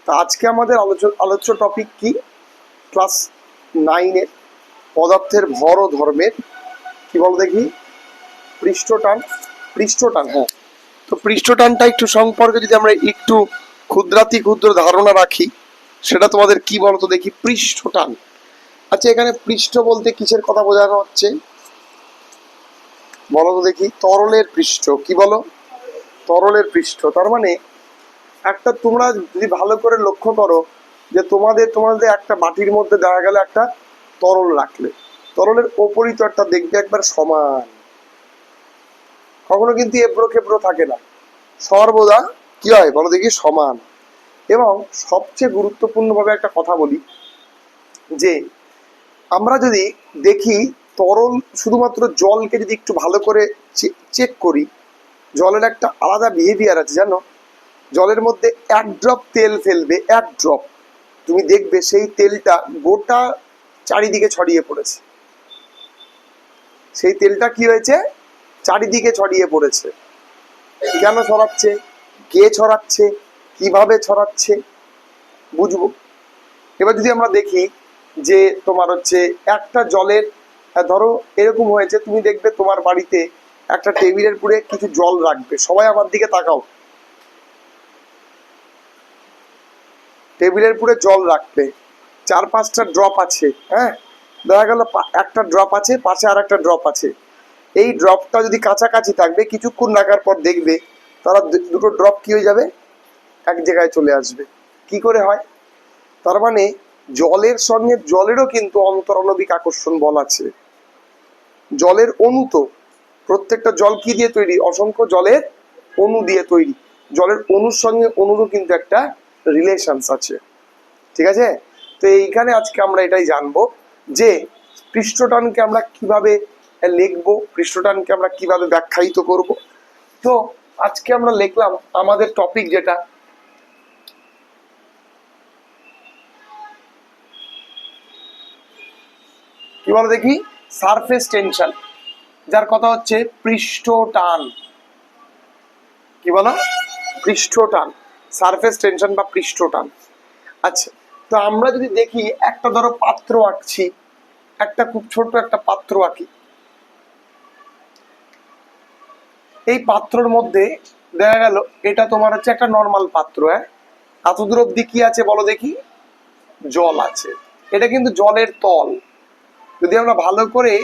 তা আজকে আমাদের আলোচ্য টপিক কি? ক্লাস 9-এর পদার্থের ভর ও ধর্মের কি বল দেখি পৃষ্ঠটান। হ্যাঁ, তো পৃষ্ঠটানটা একটু সম্পর্কে যদি আমরা একটু ক্ষুদ্র ধারণা রাখি, সেটা তোমাদের কি বলতো দেখি। পৃষ্ঠটান, আচ্ছা এখানে পৃষ্ঠ বলতে কিসের কথা বোঝানো হচ্ছে বলো তো দেখি? তরলের পৃষ্ঠ। কি বলো? তরলের পৃষ্ঠ। তার মানে একটা, তোমরা যদি ভালো করে লক্ষ্য করো যে তোমাদের একটা বাটির মধ্যে দেখা গেল একটা তরল রাখলে, তরলের উপরিতলটা দেখবে একবার সমান, কখনো কিন্তু এবড়ো খেবড়ো থাকে না, সর্বদা কি হয় বলো দেখি? সমান। এবং সবচেয়ে গুরুত্বপূর্ণভাবে একটা কথা বলি যে আমরা যদি দেখি তরল, শুধুমাত্র জলকে যদি একটু ভালো করে চেক করি, জলের একটা আলাদা বিহেভিয়ার আছে জানো। জলের মধ্যে 1 ড্রপ তেল ফেলবে, 1 ড্রপ, তুমি দেখবে সেই তেলটা গোটা চারিদিকে ছড়িয়ে পড়েছে। সেই তেলটা কি হয়েছে? চারিদিকে ছড়িয়ে পড়েছে। কেন ছড়াচ্ছে? কে ছড়াচ্ছে? কিভাবে ছড়াচ্ছে? বুঝবো। এবার যদি আমরা দেখি যে তোমার হচ্ছে একটা জলের, ধরো এরকম হয়েছে, তুমি দেখবে তোমার বাড়িতে একটা টেবিলের উপরে কিছু জল রাখবে, সবাই আমার দিকে তাকাও, টেবিলের উপরে জল রাখবে, 4-5টা ড্রপ আছে, হ্যাঁ, দেখা গেল একটা ড্রপ আছে, পাশে আর একটা ড্রপ আছে। এই ড্রপটা যদি কাছাকাছি থাকবে, কিছুক্ষণ রাখার পর দেখবে তারা দুটো ড্রপ কি হয়ে যাবে? এক জায়গায় চলে আসবে। কি করে হয়? তার মানে জলের সঙ্গে জলেরও কিন্তু অন্তরাণবিক আকর্ষণ বল আছে। জলের অণু, তো প্রত্যেকটা জল কি দিয়ে তৈরি? অসংখ্য জলের অণু দিয়ে তৈরি। জলের অণুর সঙ্গে অণুরও কিন্তু একটা রিলেশনস আছে, ঠিক আছে? তো এইখানে আজকে আমরা এটাই জানবো যে পৃষ্ঠটানকে আমরা কিভাবে লিখবো, পৃষ্ঠটানকে আমরা কিভাবে ব্যাখ্যায়িত করব। তো আজকে আমরা লিখলাম আমাদের টপিক যেটা, কি বলো দেখি? সারফেস টেনশন, যার কথা হচ্ছে পৃষ্ঠটান। কি বলো? পৃষ্ঠটান, সারফেস টেনশন বা পৃষ্ঠটান। আচ্ছা, তো আমরা যদি দেখি একটা, ধরো পাত্র আঁকছি, একটা খুব ছোট একটা পাত্র আঁকি, এই পাত্রর মধ্যে দেখা গেল এটা তোমার হচ্ছে একটা নর্মাল পাত্র, হ্যাঁ, এতদূর অব্দি কি আছে বলো দেখি? জল আছে। এটা কিন্তু জলের তল। যদি আমরা ভালো করে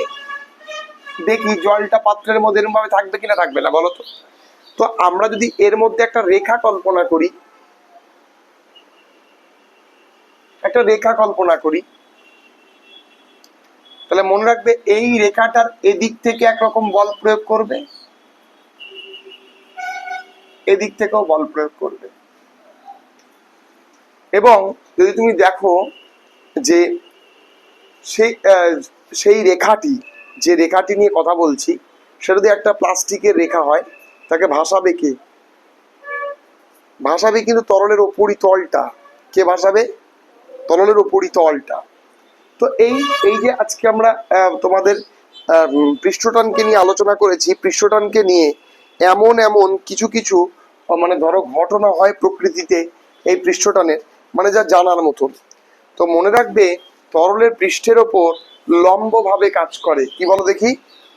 দেখি জলটা পাত্রের মধ্যে এরকম ভাবে থাকবে কিনা, থাকবে না বলো তো? তো আমরা যদি এর মধ্যে একটা রেখা কল্পনা করি, তাহলে মনে রাখবে এই রেখাটার এদিক থেকে একরকম বল প্রয়োগ করবে, এদিক থেকেও বল প্রয়োগ করবে। এবং যদি তুমি দেখো যে সেই রেখাটি, যে রেখাটি নিয়ে কথা বলছি, সেটা যদি একটা প্লাস্টিকের রেখা হয়, তাকে ভাসাবে কে? ভাসাবে কিন্তু তরলের উপরিতলটা। কে ভাসাবে? তরলের উপরিতলটা। তো এই যে আজকে আমরা তোমাদের পৃষ্ঠটানকে নিয়ে আলোচনা করেছি, পৃষ্ঠটানকে নিয়ে এমন কিছু কিছু মানে ধরো ঘটনা হয় প্রকৃতিতে এই পৃষ্ঠটানের, মানে যা জানার মতন। তো মনে রাখবে তরলের পৃষ্ঠের ওপর লম্বভাবে কাজ করে। কি বলো দেখি?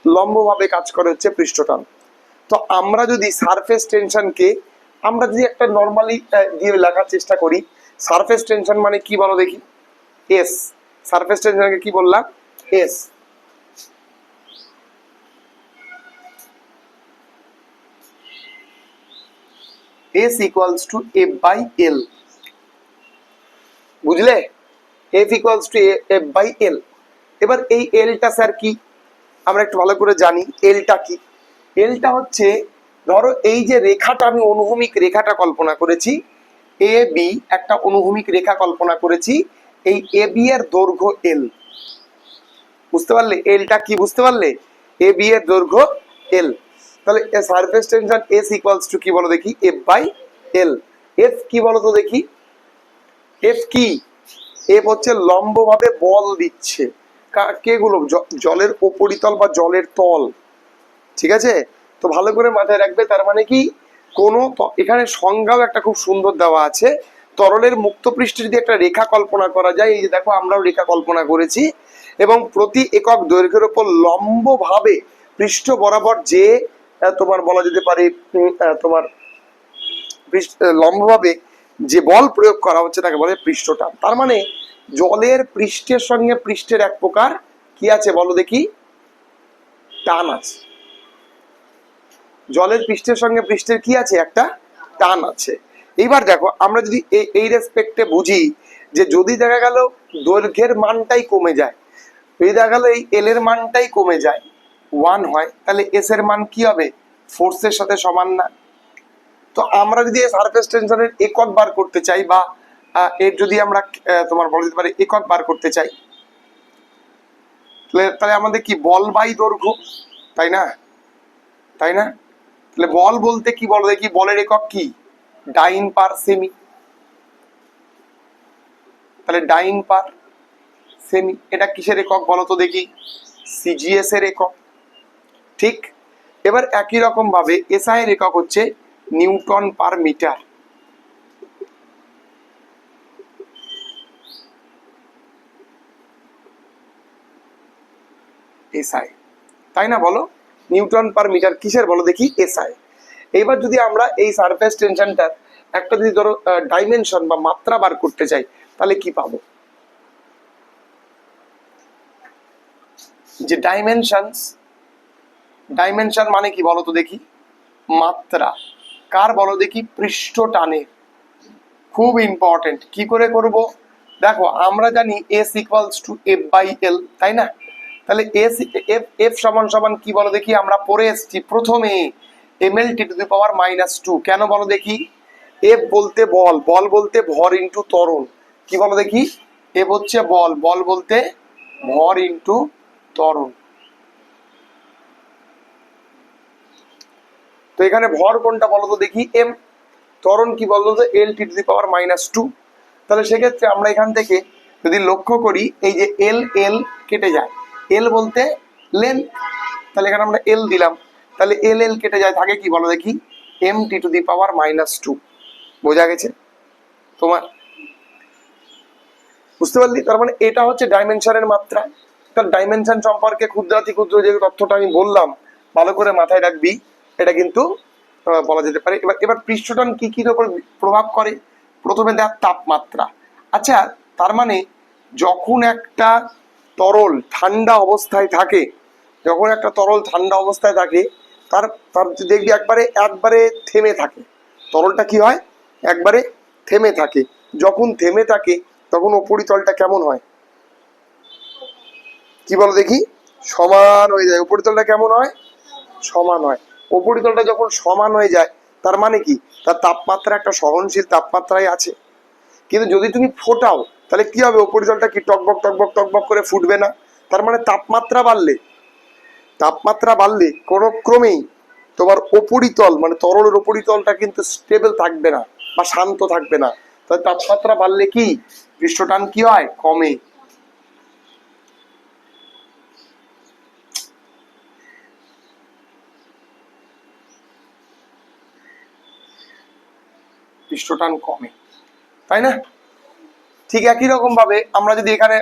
লম্বভাবে কাজ করে হচ্ছে পৃষ্ঠটান। তো আমরা যদি সারফেস টেনশনকে আমরা যদি একটা নর্মালি দিয়ে লেখার চেষ্টা করি, সারফেস টেনশন মানে কি বলো দেখি? এস। সারফেস টেনশনকে কি বললাম? S. S equals to F by L. বুঝলে? F equals to F by L. এবার এই এলটা স্যার কি? আমরা একটু ভালো করে জানি এলটা কি। এলটা হচ্ছে, ধরো এই যে রেখাটা, আমি অনুভূমিক রেখাটা কল্পনা করেছি, এ বি একটা অনুভূমিক রেখা কল্পনা করেছি, এই এ বি এর দৈর্ঘ্য এল। বুঝতে পারলে এলটা কি? বুঝতে পারলে? এ বি এর দৈর্ঘ্য এল। তাহলে surface tension S equals two কি বলো দেখি? F by L. এফ কি বলো তো দেখি? এফ কি? এফ হচ্ছে লম্বভাবে বল দিচ্ছে কেগুলো? জলের উপরিতল বা জলের তল, ঠিক আছে? তো ভালো করে মাথায় রাখবে। তার মানে কি, কোনো এখানে সংজ্ঞাও একটা খুব সুন্দর দেওয়া আছে, তরলের মুক্ত পৃষ্ঠে যদি একটা রেখা কল্পনা করা যায়, এই যে দেখো আমরাও রেখা কল্পনা করেছি, এবং প্রতি একক দৈর্ঘ্যের উপর লম্বভাবে পৃষ্ঠ বরাবর যে তোমার বলা যেতে পারে তোমার লম্বভাবে যে বল প্রয়োগ করা হচ্ছে তাকে বলে পৃষ্ঠটান। তার মানে জলের পৃষ্ঠের সঙ্গে পৃষ্ঠের এক প্রকার কি আছে বলো দেখি, টান আছে। জলের পৃষ্ঠের সঙ্গে পৃষ্ঠের কি আছে, একটা টান আছে। এইবার দেখো আমরা যদি এই রেসপেক্টে বুঝি যে যদি দেখা গেল দৈর্ঘ্যের মানটাই কমে যায়, যদি দেখা গেল এই এল এর মানটাই কমে যায়, 1 হয়, তাহলে এস এর মান কি হবে, ফোর্সের সাথে সমান না? তো আমরা যদি সারফেস টেনশনের একক বার করতে চাই, বা এর যদি আমরা তোমার বলা যেতে পারে একক বার করতে চাই, তাহলে আমাদের কি বল বাই দৈর্ঘ্য, তাই না? তাই না? তাহলে বল বলতে কি বলো দেখি, বলের একক কি, ডাইন পার সেমি। তাহলে ডাইন পার সেমি এটা কিসের একক বলো তো দেখি, সিজিএস এর একক। ঠিক, এবার একই রকম ভাবে এসআই এর একক হচ্ছে নিউটন পার মিটার। এসআই, তাই না বলো, নিউটন পার মিটার কিসের বলো দেখি, এসআই। এইবার যদি আমরা এই সারফেস টেনশনটার একটা যদি ধরো ডাইমেনশন বা মাত্রা বার করতে চাই, তাহলে কি পাবো, যে ডাইমেনশন মানে কি বলো তো দেখি, মাত্রা কার বলো দেখি, পৃষ্ঠ টানের। খুব ইম্পর্টেন্ট, কি করে করব, দেখো আমরা জানি S equals to F by L, তাই না? তাহলে এফ সমান সমান কি বলো দেখি, আমরা পড়ে এসেছি প্রথমে M L T to the পাওয়ার -2। কেন বলো দেখি, এফ বলতে বল, বল বলতে ভর ইন্টু ত্বরণ, কি বলো দেখি, এফ হচ্ছে বল, বল বলতে ভর ইন্টু ত্বরণ। তো এখানে ভর কোনটা বলো তো দেখি, এম, ত্বরণ কি বলতো তো এল টি টু দি পাওয়ার -2। তাহলে সেক্ষেত্রে আমরা এখান থেকে যদি লক্ষ্য করি, এই যে এল এল কেটে যায়, এল বলতে লেন, তাহলে এখানে আমরা এল দিলাম, তাহলে এল এল কেটে যায়, থাকে কি বলো দেখি, এম টি টু দি পাওয়ার -2। বোঝা গেছে তোমার, বুঝতে পারলি? তার মানে এটা হচ্ছে ডাইমেনশনের মাত্রা। তার ডাইমেনশন সম্পর্কে ক্ষুদ্রাতি ক্ষুদ্র যে তথ্যটা আমি বললাম, ভালো করে মাথায় রাখবি, এটা কিন্তু বলা যেতে পারে। এবার পৃষ্ঠটান কি কি উপর প্রভাব করে, প্রথমে দেখ তাপমাত্রা। আচ্ছা, তার মানে যখন একটা তরল ঠান্ডা অবস্থায় থাকে, যখন একটা তরল ঠান্ডা অবস্থায় থাকে, তার তার দেখবি একবারে থেমে থাকে, তরলটা কি হয়, একবারে থেমে থাকে। যখন থেমে থাকে তখন উপরিতলটা কেমন হয়, কি বলো দেখি, সমান হয়ে যায়। উপরিতলটা কেমন হয়, সমান হয়। উপরিতলটা যখন সমান হয়ে যায়, তার মানে কি, তার তাপমাত্রা একটা সহনশীল তাপমাত্রায় আছে। কিন্তু যদি তুমি ফোটাও, তাহলে কি হবে, উপরিতলটা কি টকবক টকবক টকবক করে ফুটবে না? তার মানে তাপমাত্রা বাড়লে কোনো ক্রমেই তোমার উপরিতল মানে তরলের উপরিতলটা কিন্তু স্টেবল থাকবে না বা শান্ত থাকবে না। তাই তাপমাত্রা বাড়লে কি, পৃষ্ঠটান কি হয়, কমে। পৃষ্ঠটান কমে, তাই না? ঠিক একই রকম ভাবে আমরা যদি এখানে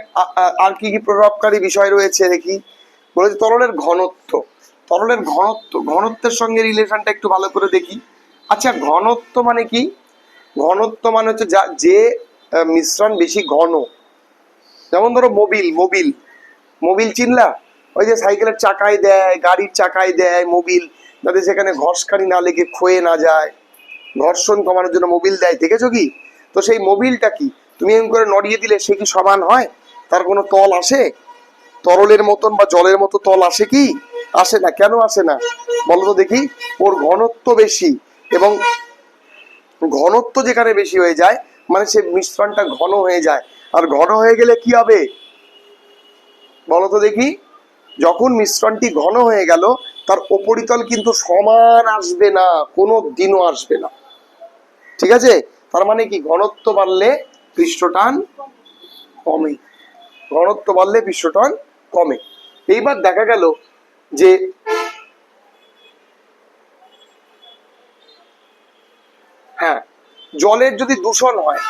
আর কি কি প্রভাবকারী বিষয় রয়েছে দেখি, বলেছে তরলের ঘনত্ব। ঘনত্বের সঙ্গে রিলেশনটা একটু ভালো করে দেখি। আচ্ছা, ঘনত্ব মানে কি, ঘনত্ব মানে হচ্ছে যে মিশ্রণ বেশি ঘন। যেমন ধরো মোবিল চিনলা, ওই যে সাইকেলের চাকায় দেয়, গাড়ির চাকায় দেয় মোবিল, যাতে সেখানে ঘর্ষকারী না লেগে ক্ষয়ে না যায়, ঘর্ষণ কমানোর জন্য মোবিল দেয়, দেখেছো কি? তো সেই মোবিলটা কি তুমি এমন করে নড়িয়ে দিলে সে কি সমান হয়, তার কোনো তল আসে, তরলের মতন বা জলের মতো তল আসে কি, আসে না। কেন আসে না বলো তো দেখি, ওর ঘনত্ব বেশি, এবং ঘনত্ব যেখানে বেশি হয়ে যায় মানে সে মিশ্রণটা ঘন হয়ে যায়। আর ঘন হয়ে গেলে কি হবে বলো তো দেখি, যখন মিশ্রণটি ঘন হয়ে গেল, তার উপরিতল কিন্তু সমান আসবে না, কোনো দিনও আসবে না। ঠিক আছে? তার মানে কি, ঘনত্ব বাড়লে পৃষ্ঠটান কমে, ঘনত্ব বাড়লে পৃষ্ঠটান কমে। এইবার দেখা গেল যে হ্যাঁ, জলের যদি দূষণ হয়,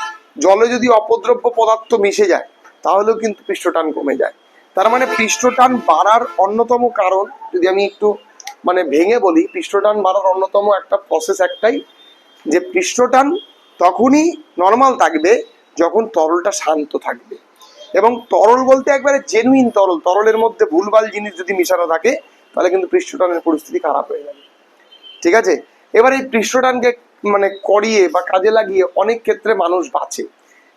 জলে যদি অপদ্রব্য পদার্থ মিশে যায়, তাহলেও কিন্তু পৃষ্ঠটান কমে যায়। তার মানে পৃষ্ঠটান বাড়ার অন্যতম কারণ, যদি আমি একটু মানে ভেঙে বলি, পৃষ্ঠটান বাড়ার অন্যতম একটা প্রসেস একটাই, যে পৃষ্ঠটান তখনই নর্মাল থাকবে যখন তরলটা শান্ত থাকবে। এবং তরল বলতে একবারে জেনুইন তরল, তরলের মধ্যে ভুলভাল জিনিস যদি মিশানো থাকে, তাহলে কিন্তু পৃষ্ঠটানের পরিস্থিতি খারাপ হয়ে যাবে। ঠিক আছে, এবার এই পৃষ্ঠটানকে মানে করিয়ে বা কাজে লাগিয়ে অনেক ক্ষেত্রে মানুষ বাঁচে।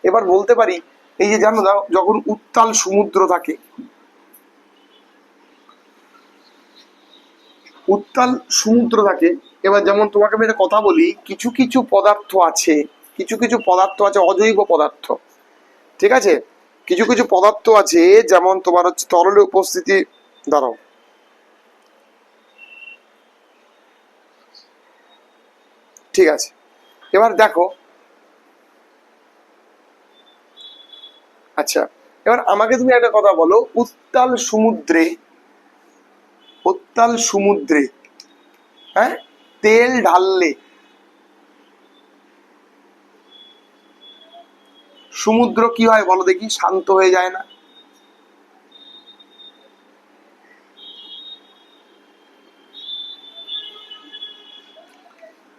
এবার বলতে পারি, এই যে জানো দাও, যখন উত্তাল সমুদ্র থাকে, উত্তাল সমুদ্র থাকে, এবার যেমন তোমাকে আমি একটা কথা বলি, কিছু কিছু পদার্থ আছে, কিছু কিছু পদার্থ আছে অজৈব পদার্থ। ঠিক আছে, কিছু কিছু পদার্থ আছে, যেমন তোমার হচ্ছে তরলে উপস্থিতি, দাঁড়াও, ঠিক আছে, এবার দেখো, আচ্ছা, এবার আমাকে তুমি একটা কথা বলো, উত্তাল সমুদ্রে, উত্তাল সমুদ্রে, হ্যাঁ, তেল ঢাললে সমুদ্র কি হয় বলো দেখি? শান্ত হয়ে যায় না?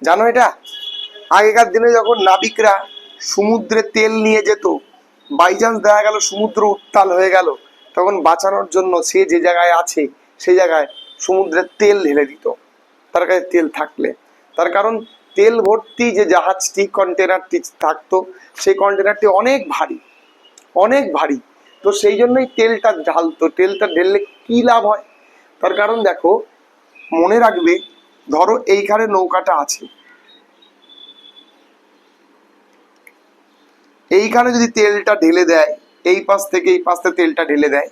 জানো এটা? আগেকার দিনে যখন নাবিকরা সমুদ্রে তেল নিয়ে যেত, বাই চান্স দেখা গেল সমুদ্র উত্তাল হয়ে গেল, তখন বাঁচানোর জন্য সে যে জায়গায় আছে সেই জায়গায় সমুদ্রের তেল ঢেলে দিত, তার কাছে তেল থাকলে। তার কারণ তেল ভর্তি যে জাহাজটি, কন্টেনারটি থাকতো, সেই কন্টেনারটি অনেক ভারী, অনেক ভারী। তো সেই জন্যই তেলটা ঢালতো। তেলটা ঢেললে কি লাভ হয়? তার কারণ দেখো, মনে রাখবে, ধরো এইখানে নৌকাটা আছে, এইখানে যদি তেলটা ঢেলে দেয়, এই পাশ থেকে এই পাশে তেলটা ঢেলে দেয়,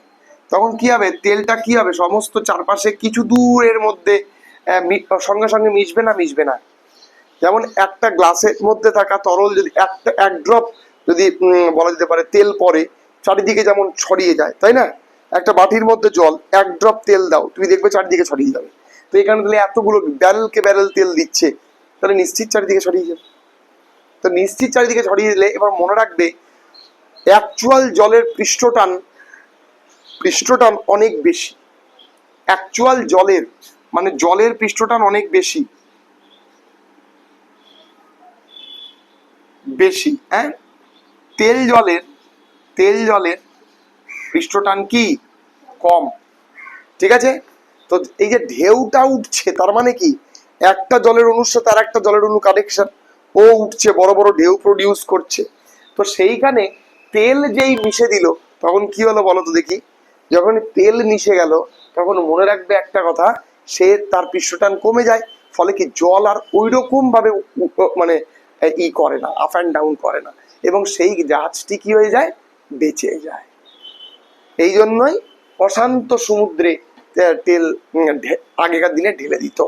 তখন কি হবে? তেলটা কি হবে? সমস্ত চারপাশে কিছু দূরের মধ্যে সঙ্গে সঙ্গে মিশবে না? মিশবে না। যেমন একটা গ্লাসের মধ্যে থাকা তরল যদি একটা এক ড্রপ যদি বলা যেতে পারে তেল পড়ে, চারিদিকে যেমন ছড়িয়ে যায়, তাই না? একটা বাটির মধ্যে জল, এক ড্রপ তেল দাও, তুমি দেখবে চারিদিকে ছড়িয়ে যাবে। তো এখানে তাহলে এতগুলো ব্যারেলকে ব্যারেল তেল দিচ্ছে, তাহলে নিশ্চিত চারিদিকে ছড়িয়ে যাবে। তো নিশ্চিত চারিদিকে ছড়িয়ে দিলে, এবার মনে রাখবে, অ্যাকচুয়াল জলের পৃষ্ঠটান, পৃষ্ঠটান অনেক বেশি। অ্যাকচুয়াল জলের মানে জলের পৃষ্ঠটান অনেক বেশি, বেশি, হ্যাঁ। তেল জলের, তেল জলের পৃষ্ঠটান কি? কম। ঠিক আছে, তো এই যে ঢেউটা উঠছে, তার মানে কি? একটা জলের অণুর সাথে আর একটা জলের অণু কানেকশন, ও উঠছে, বড় বড় ঢেউ প্রডিউস করছে। তো সেইখানে তেল যেই মিশে দিল, তখন কি হলো বলো তো দেখি? যখন তেল মিশে গেল, তখন মনে রাখবে একটা কথা, সে তার পৃষ্ঠটান কমে যায়। ফলে কি, জল আর ওই রকম ভাবে মানে ই করে না, আপ অ্যান্ড ডাউন করে না, এবং সেই জাহাজটি কি হয়ে যায়? বেঁচে যায়। এই জন্যই অশান্ত সমুদ্রে তেল আগেকার দিনে ঢেলে দিত।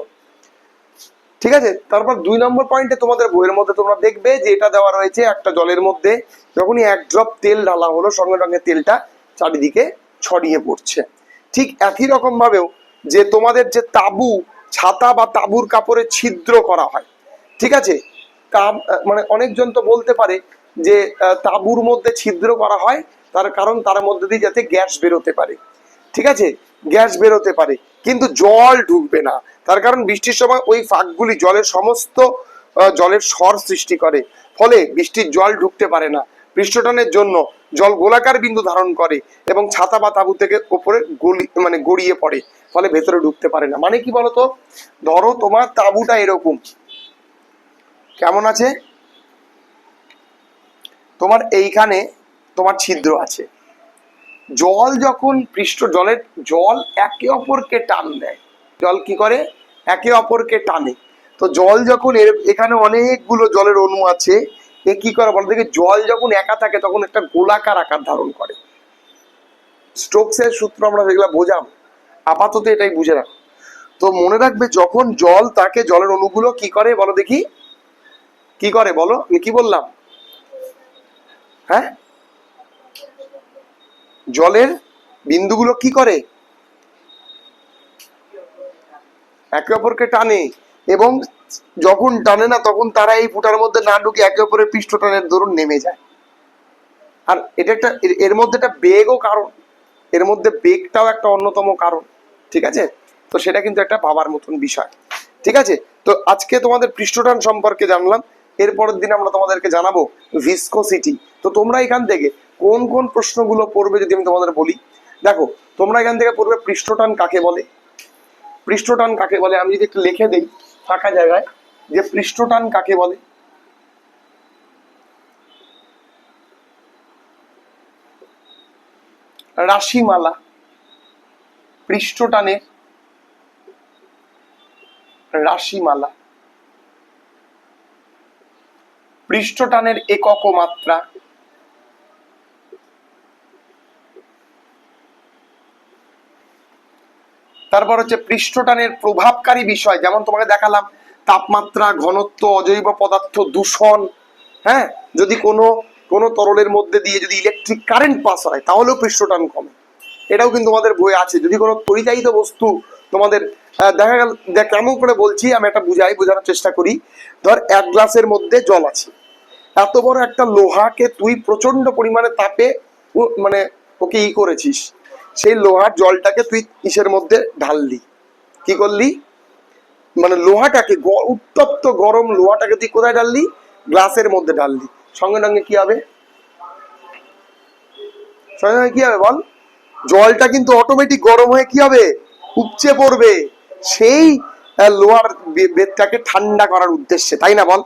ঠিক আছে, তারপর 2 নম্বর পয়েন্টে তোমাদের বইয়ের মধ্যে তোমরা দেখবে যে এটা দেওয়া রয়েছে, একটা জলের মধ্যে যখনই এক ড্রপ তেল ঢালা হলো, সঙ্গে সঙ্গে তেলটা চারিদিকে ছড়িয়ে পড়ছে। ঠিক একই রকম ভাবেও যে তোমাদের যে তাবু, ছাতা বা তাবুর কাপড়ে ছিদ্র করা হয়, ঠিক আছে, মানে অনেকজন তো বলতে পারে যে তাবুর মধ্যে ছিদ্র করা হয় তার কারণ তার মধ্যে দিয়ে যাতে গ্যাস বেরোতে পারে। ঠিক আছে, গ্যাস বেরোতে পারে, কিন্তু জল ঢুকবে না। তার কারণ বৃষ্টির সময় ওই ফাঁকগুলি জলের সমস্ত জলের স্বর সৃষ্টি করে, ফলে বৃষ্টির জল ঢুকতে পারে না। পৃষ্ঠটানের জন্য জল গোলাকার বিন্দু ধারণ করে এবং ছাতা বা তাবু থেকে ওপরে মানে গড়িয়ে পড়ে, ফলে ভেতরে ঢুকতে পারে না। মানে কি বলতো? ধরো তোমার তাবুটা এরকম কেমন আছে, তোমার এইখানে তোমার ছিদ্র আছে, জল যখন জলের জল একে অপরকে টান দেয়, জল কি করে? একে অপরকে টানে। তো জল যখন এখানে অনেকগুলো জলের অণু আছে, এ কি করে বলো দেখি? জল যখন একা থাকে তখন একটা গোলাকার আকার ধারণ করে। স্টোকসের সূত্র আমরা যেগুলো বোঝাম, আপাতত এটাই বুঝে রাখো। তো মনে রাখবে, যখন জল তাকে, জলের অণুগুলো কি করে বলো দেখি? কি করে বলো? আমি কি বললাম? হ্যাঁ, জলের বিন্দুগুলো কি করে? একে অপরকে টানে। এবং যখন টানে না তখন তারা এই ফুটার মধ্যে না ঢুকে একে অপরের পৃষ্ঠটানের দরুন নেমে যায়। আর এটা একটা এর মধ্যে একটা বেগও কারণ, এর মধ্যে বেগটাও একটা অন্যতম কারণ। ঠিক আছে, তো সেটা কিন্তু একটা ভাবার মতন বিষয়। ঠিক আছে, তো আজকে তোমাদের পৃষ্ঠটান সম্পর্কে জানলাম। এরপরের দিন আমরা তোমাদেরকে জানাবো ভিসকোসিটি। তো তোমরা এখান থেকে কোন কোন প্রশ্নগুলো পড়বে যদি আমি তোমাদের বলি, দেখো তোমরা এখান থেকে পড়বে পৃষ্ঠটান কাকে বলে। পৃষ্ঠটান কাকে বলে আমি যদি একটু লিখে দেই ফাঁকা জায়গায়, যে পৃষ্ঠটান কাকে বলে। রাশিমালা পৃষ্ঠটানের রাশিমালা, পৃষ্ঠটানের একক ও মাত্রা, তারপর হচ্ছে পৃষ্ঠটানের প্রভাবকারী বিষয়, যেমন তোমাকে দেখালাম তাপমাত্রা, ঘনত্ব, অজৈব পদার্থ, দূষণ। হ্যাঁ, যদি কোনো কোনো তরলের মধ্যে দিয়ে যদি ইলেকট্রিক কারেন্ট পাস হয় তাহলেও পৃষ্ঠটান কমে, এটাও কিন্তু তোমাদের বইয়ে আছে। যদি কোনো পরিচালিত বস্তু তোমাদের দেখা গেল, কেমন করে বলছি আমি একটা বোঝানোর চেষ্টা করি। ধর এক গ্লাসের মধ্যে জল আছে, এত বড় একটা লোহাকে তুই প্রচন্ড পরিমাণে তাপে মানে ওকে করেছিস, সেই লোহার জলটাকে তুই ইসের মধ্যে ঢাললি, কি করলি, মানে লোহাটাকে উত্তপ্ত গরম লোহাটাকে তুই কোথায় ঢাললি, গ্লাসের মধ্যে ঢাললি, সঙ্গে সঙ্গে কি হবে, সঙ্গে সঙ্গে কি হবে বল, জলটা কিন্তু অটোমেটিক গরম হয়ে কি হবে, উপচে পড়বে সেই লোহার বেদটাকে ঠান্ডা করার উদ্দেশ্যে, তাই না বল।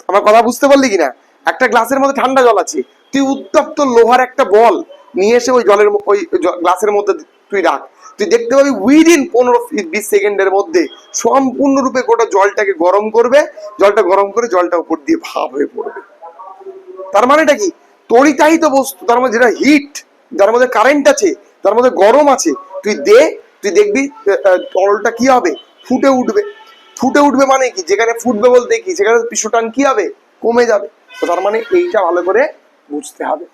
আমার কথা বুঝতে পারলি কিনা, একটা গ্লাসের মধ্যে ঠান্ডা জল আছে, তুই উত্তপ্ত লোহার একটা বল নিয়ে এসে ওই জলের ওই গ্লাসের মধ্যে তুই রাখ, তুই দেখতে পাবি উইদিন 15-20 সেকেন্ডের মধ্যে সম্পূর্ণরূপে গোটা জলটাকে গরম করবে, জলটা গরম করে জলটা উপর দিয়ে ভাপ হয়ে পড়বে। তার মানেটা কি, তড়িতাহিত বস্তু, তার মধ্যে যেটা হিট, যার মধ্যে কারেন্ট আছে, তার মধ্যে গরম আছে, তুই দেখবি তরলটা কি হবে, ফুটে উঠবে। ফুটে উঠবে মানে কি, যেখানে ফুটবে বলতে কি, সেখানে পৃষ্ঠটান কি হবে, কমে যাবে। তো তার মানে এইটা ভালো করে বুঝতে হবে।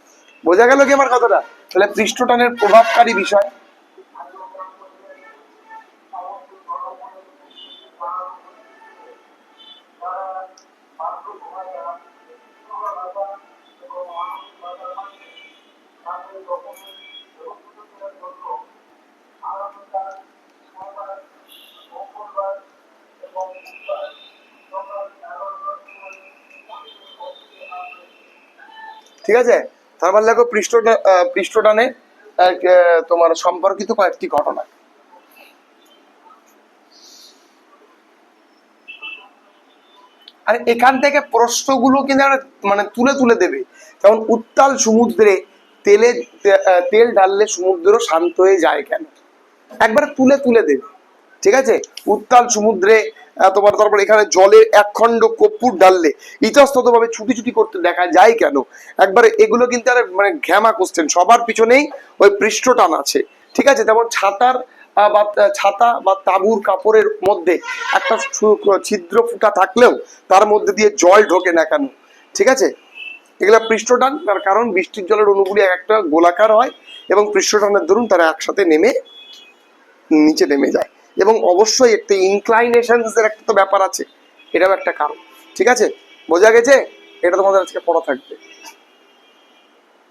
বোঝা গেল কি আমার কথাটা? তাহলে পৃষ্ঠটানের প্রভাবকারী বিষয়। ঠিক আছে, তারপর দেখো পৃষ্ঠটানে তোমার সম্পর্কিত কয়েকটি ঘটনা। আর এখান থেকে প্রশ্নগুলো কিন্তু মানে তুলে তুলে দেবে, যেমন উত্তাল সমুদ্রে তেল ঢাললে সমুদ্র শান্ত হয়ে যায় কেন, একবারে তুলে তুলে দেবে। ঠিক আছে, উত্তাল সমুদ্রে তোমার, তারপর এখানে জলে একখণ্ড কর্পূর ঢাললে ইতস্তত ভাবে ছুটি ছুটি করতে দেখা যায় কেন, একবারে এগুলো কিন্তু আর মানে ঘ্যামা কোশ্চেন, সবার পিছনেই ওই পৃষ্ঠটান আছে। ঠিক আছে, যেমন ছাতা বা তাঁবুর কাপড়ের মধ্যে একটা ছিদ্র ফুটা থাকলেও তার মধ্যে দিয়ে জল ঢোকে না কেন। ঠিক আছে, এগুলা পৃষ্ঠটান, তার কারণ বৃষ্টির জলের অণুগুলি একটা গোলাকার হয় এবং পৃষ্ঠটানের দরুন তারা একসাথে নিচে নেমে যায়, এবং অবশ্যই একটা ইনক্লাইনেশনস এর একটা তো ব্যাপার আছে, এটাও একটা কারণ। ঠিক আছে, বোঝা গেছে, এটা তোমাদের আজকে পড়া থাকবে।